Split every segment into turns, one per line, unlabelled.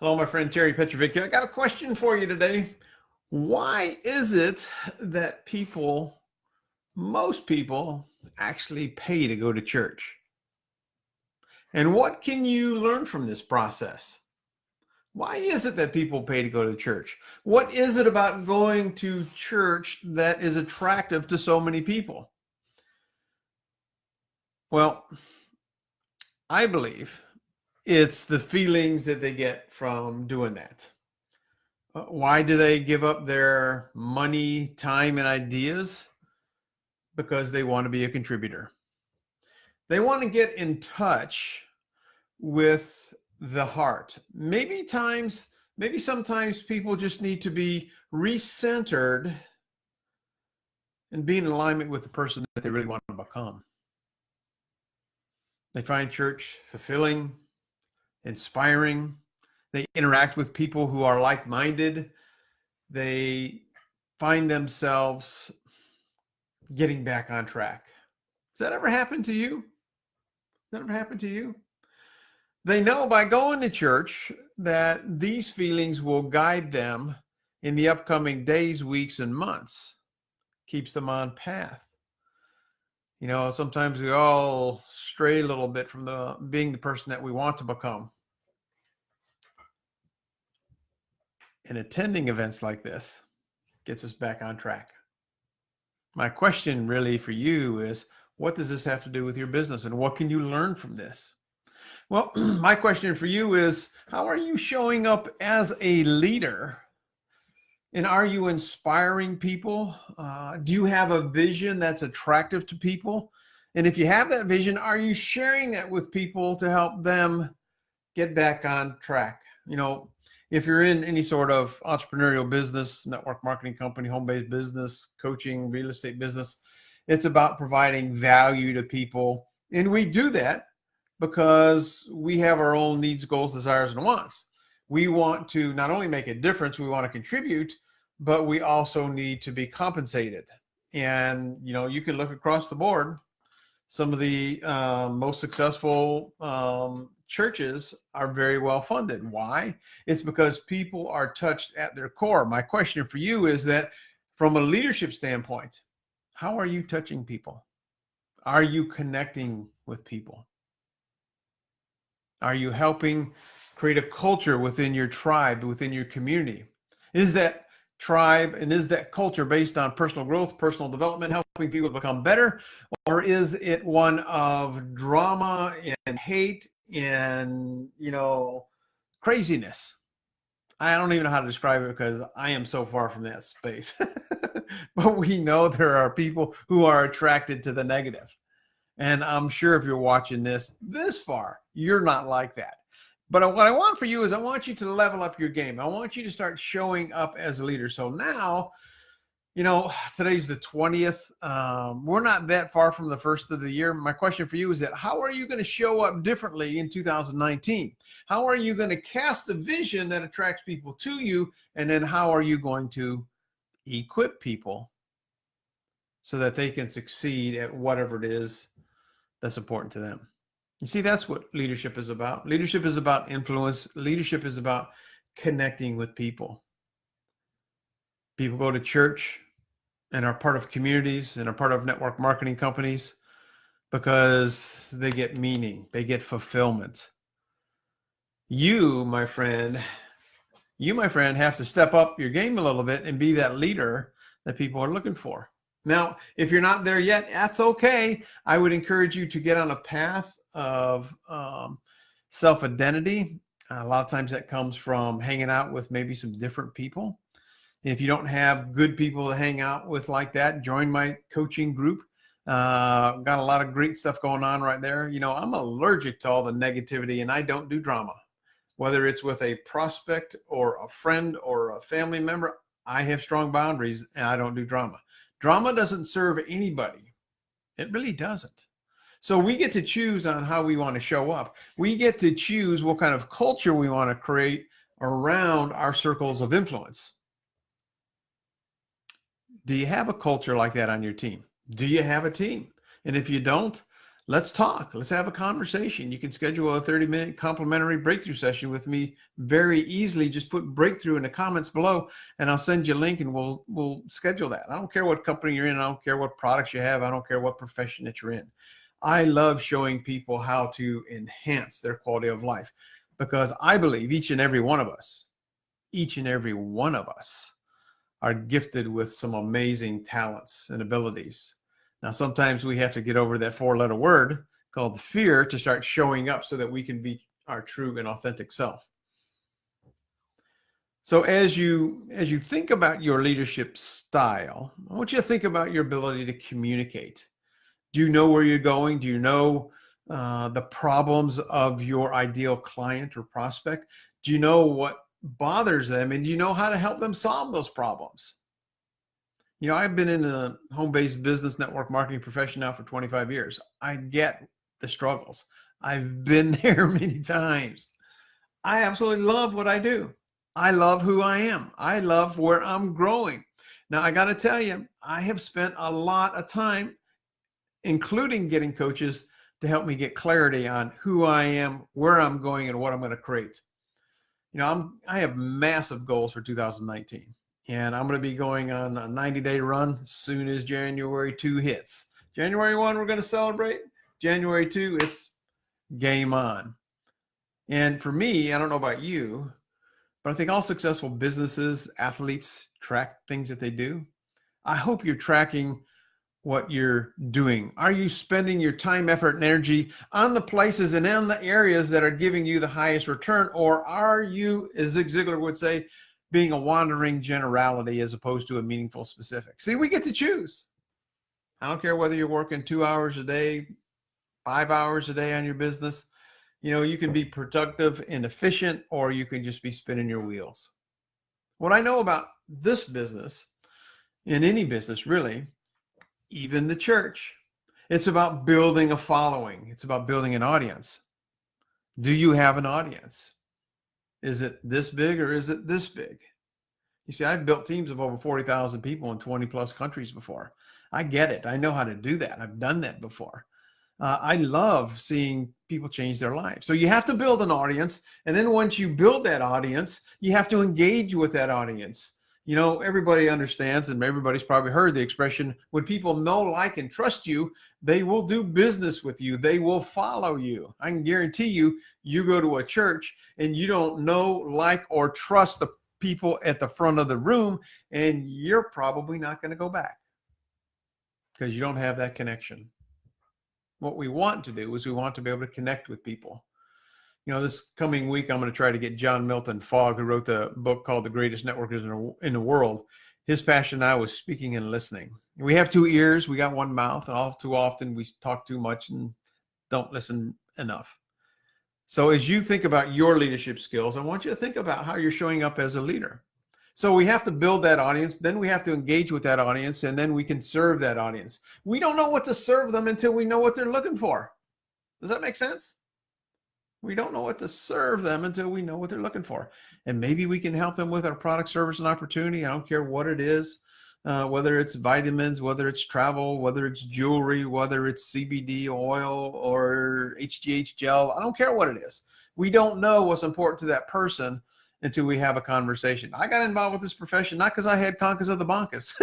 Hello, my friend Terry Petrovic. I got a question for you today. Why is it that most people, actually pay to go to church? And what can you learn from this process? Why is it that people pay to go to church? What is it about going to church that is attractive to so many people? Well, I believe it's the feelings that they get from doing that. Why do they give up their money, time, and ideas? Because they want to be a contributor. They want to get in touch with the heart. Maybe sometimes people just need to be recentered and be in alignment with the person that they really want to become. They find church fulfilling, inspiring. They interact with people who are like-minded. They find themselves getting back on track. Does that ever happen to you? That ever happened to you? They know by going to church that these feelings will guide them in the upcoming days, weeks, and months. Keeps them on path. You know, sometimes we all stray a little bit from being the person that we want to become. And attending events like this gets us back on track. My question really for you is, what does this have to do with your business, and what can you learn from this? Well, my question for you is, how are you showing up as a leader? And are you inspiring people? Do you have a vision that's attractive to people? And if you have that vision, are you sharing that with people to help them get back on track? You know, if you're in any sort of entrepreneurial business, network marketing company, home-based business, coaching, real estate business, it's about providing value to people. And we do that because we have our own needs, goals, desires, and wants. We want to not only make a difference, we want to contribute, but we also need to be compensated. And, you know, you can look across the board. Some of the most successful churches are very well funded. Why? It's because people are touched at their core. My question for you is that from a leadership standpoint, how are you touching people? Are you connecting with people? Are you helping create a culture within your tribe, within your community? Is that tribe and is that culture based on personal growth, personal development, helping people become better? Or is it one of drama and hate and, you know, craziness? I don't even know how to describe it because I am so far from that space. But we know there are people who are attracted to the negative. And I'm sure if you're watching this far, you're not like that. But what I want for you is I want you to level up your game. I want you to start showing up as a leader. So now, you know, today's the 20th. We're not that far from the first of the year. My question for you is that how are you going to show up differently in 2019? How are you going to cast a vision that attracts people to you? And then how are you going to equip people so that they can succeed at whatever it is that's important to them? You see, that's what leadership is about. Leadership is about influence. Leadership is about connecting with people. People go to church and are part of communities and are part of network marketing companies because they get meaning, they get fulfillment. You, my friend, have to step up your game a little bit and be that leader that people are looking for. Now, if you're not there yet, that's okay. I would encourage you to get on a path of self-identity. A lot of times that comes from hanging out with maybe some different people. If you don't have good people to hang out with like that, join my coaching group. Got a lot of great stuff going on right there. You know, I'm allergic to all the negativity and I don't do drama. Whether it's with a prospect or a friend or a family member, I have strong boundaries and I don't do drama. Drama doesn't serve anybody. It really doesn't. So we get to choose on how we want to show up. We get to choose what kind of culture we want to create around our circles of influence. Do you have a culture like that on your team? Do you have a team? And if you don't, Let's talk. Let's have a conversation. You can schedule a 30-minute complimentary breakthrough session with me very easily. Just put breakthrough in the comments below and I'll send you a link and we'll schedule that. I don't care what company you're in. I don't care what products you have. I don't care what profession that you're in. I love showing people how to enhance their quality of life because I believe each and every one of us are gifted with some amazing talents and abilities. Now, sometimes we have to get over that 4-letter word called fear to start showing up so that we can be our true and authentic self. So as you think about your leadership style, I want you to think about your ability to communicate. Do you know where you're going? Do you know the problems of your ideal client or prospect? Do you know what bothers them? And do you know how to help them solve those problems? You know, I've been in the home-based business network marketing profession now for 25 years. I get the struggles. I've been there many times. I absolutely love what I do. I love who I am. I love where I'm growing. Now, I got to tell you, I have spent a lot of time, including getting coaches to help me get clarity on who I am, where I'm going, and what I'm going to create. You know, I have massive goals for 2019. And I'm going to be going on a 90-day run as soon as January 2 hits. January 1, we're going to celebrate. January 2, it's game on. And for me, I don't know about you, but I think all successful businesses, athletes track things that they do. I hope you're tracking what you're doing. Are you spending your time, effort, and energy on the places and in the areas that are giving you the highest return? Or are you, as Zig Ziglar would say, being a wandering generality as opposed to a meaningful specific? See, we get to choose. I don't care whether you're working 2 hours a day, 5 hours a day on your business. You know, you can be productive and efficient, or you can just be spinning your wheels. What I know about this business, in any business really, even the church, it's about building a following. It's about building an audience. Do you have an audience? Is it this big or is it this big? You see, I've built teams of over 40,000 people in 20 plus countries before. I get it. I know how to do that. I've done that before. I love seeing people change their lives. So you have to build an audience. And then once you build that audience, you have to engage with that audience. You know, everybody understands, and everybody's probably heard the expression, when people know, like, and trust you, they will do business with you. They will follow you. I can guarantee you, you go to a church and you don't know, like, or trust the people at the front of the room, and you're probably not going to go back because you don't have that connection. What we want to do is we want to be able to connect with people. You know, this coming week, I'm going to try to get John Milton Fogg, who wrote the book called The Greatest Networkers in the World. His passion now is speaking and listening. We have 2 ears, we got 1 mouth, and all too often we talk too much and don't listen enough. So as you think about your leadership skills, I want you to think about how you're showing up as a leader. So we have to build that audience, then we have to engage with that audience, and then we can serve that audience. We don't know what to serve them until we know what they're looking for. Does that make sense? We don't know what to serve them until we know what they're looking for. And maybe we can help them with our product, service, and opportunity. I don't care what it is, whether it's vitamins, whether it's travel, whether it's jewelry, whether it's CBD oil or HGH gel. I don't care what it is. We don't know what's important to that person until we have a conversation. I got involved with this profession, not because I had conquers of the bonkus.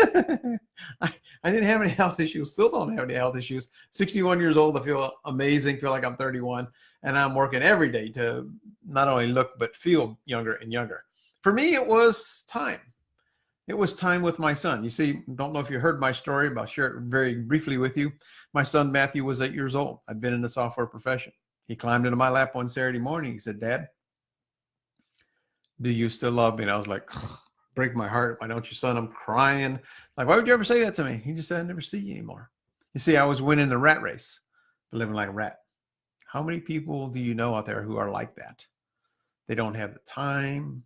I didn't have any health issues, still don't have any health issues. 61 years old, I feel amazing, feel like I'm 31. And I'm working every day to not only look, but feel younger and younger. For me, it was time. It was time with my son. You see, don't know if you heard my story, but I'll share it very briefly with you. My son, Matthew, was 8 years old. I'd been in the software profession. He climbed into my lap one Saturday morning. He said, "Dad, do you still love me?" And I was like, break my heart. "Why don't you, son?" I'm crying. Like, "Why would you ever say that to me?" He just said, "I never see you anymore." You see, I was winning the rat race, living like a rat. How many people do you know out there who are like that? They don't have the time.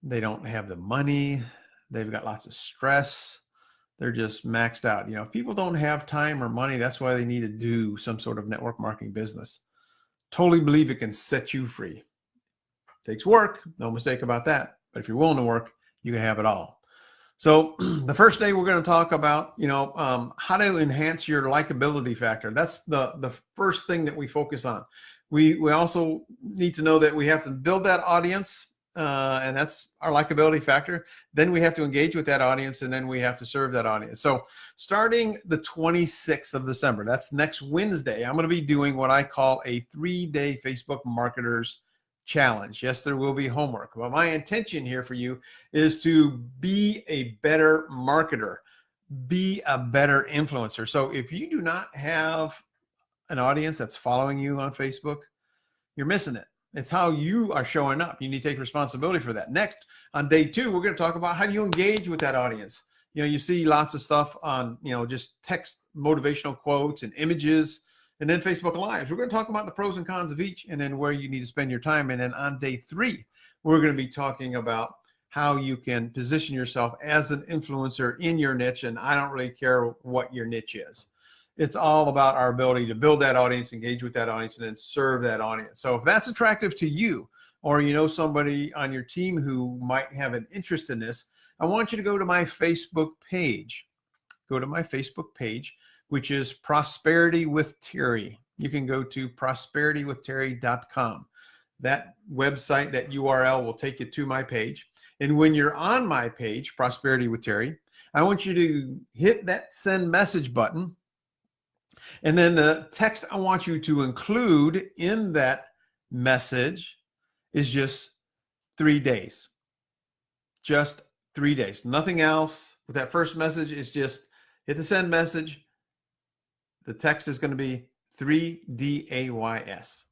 They don't have the money. They've got lots of stress. They're just maxed out. You know, if people don't have time or money, that's why they need to do some sort of network marketing business. Totally believe it can set you free. It takes work, no mistake about that. But if you're willing to work, you can have it all. So the first day we're going to talk about, how to enhance your likability factor. That's the first thing that we focus on. We also need to know that we have to build that audience, and that's our likability factor. Then we have to engage with that audience, and then we have to serve that audience. So starting the 26th of December, that's next Wednesday, I'm going to be doing what I call a 3-day Facebook Marketers Challenge. Yes, there will be homework, but my intention here for you is to be a better marketer, be a better influencer. So if you do not have an audience that's following you on Facebook, you're missing it. It's how you are showing up. You need to take responsibility for that. Next, on day 2, we're going to talk about how do you engage with that audience. You see lots of stuff on, just text motivational quotes and images, and then Facebook Lives. We're going to talk about the pros and cons of each, and then where you need to spend your time. And then on day 3, we're going to be talking about how you can position yourself as an influencer in your niche. And I don't really care what your niche is. It's all about our ability to build that audience, engage with that audience, and then serve that audience. So if that's attractive to you, or you know somebody on your team who might have an interest in this, I want you to go to my Facebook page. Go to my Facebook page, which is Prosperity with Terry. You can go to prosperitywithterry.com. That website, that URL will take you to my page. And when you're on my page, Prosperity with Terry, I want you to hit that send message button. And then the text I want you to include in that message is just 3 days. Just 3 days. Nothing else. With that first message is just hit the send message. The text is going to be 3DAYS.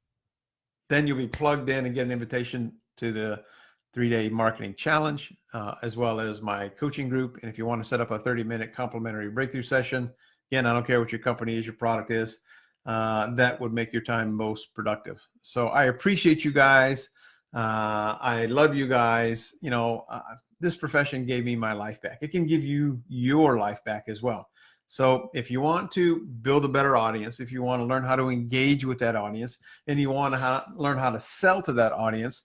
Then you'll be plugged in and get an invitation to the 3-day marketing challenge, as well as my coaching group. And if you want to set up a 30-minute complimentary breakthrough session, again, I don't care what your company is, your product is, that would make your time most productive. So I appreciate you guys. I love you guys. This profession gave me my life back. It can give you your life back as well. So if you want to build a better audience, if you want to learn how to engage with that audience, and you want to learn how to sell to that audience,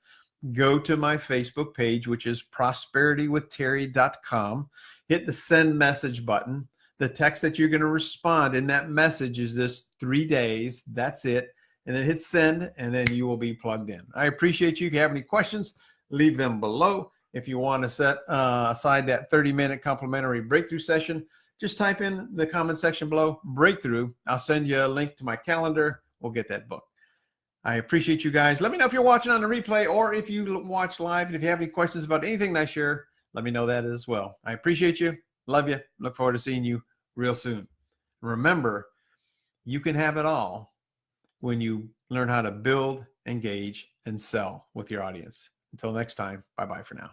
go to my Facebook page, which is prosperitywithterry.com. Hit the send message button. The text that you're going to respond in that message is this 3 days. That's it. And then hit send, and then you will be plugged in. I appreciate you. If you have any questions, leave them below. If you want to set aside that 30-minute complimentary breakthrough session, just type in the comment section below, breakthrough. I'll send you a link to my calendar. We'll get that booked. I appreciate you guys. Let me know if you're watching on the replay or if you watch live. And if you have any questions about anything that I share, let me know that as well. I appreciate you. Love you. Look forward to seeing you real soon. Remember, you can have it all when you learn how to build, engage, and sell with your audience. Until next time, bye-bye for now.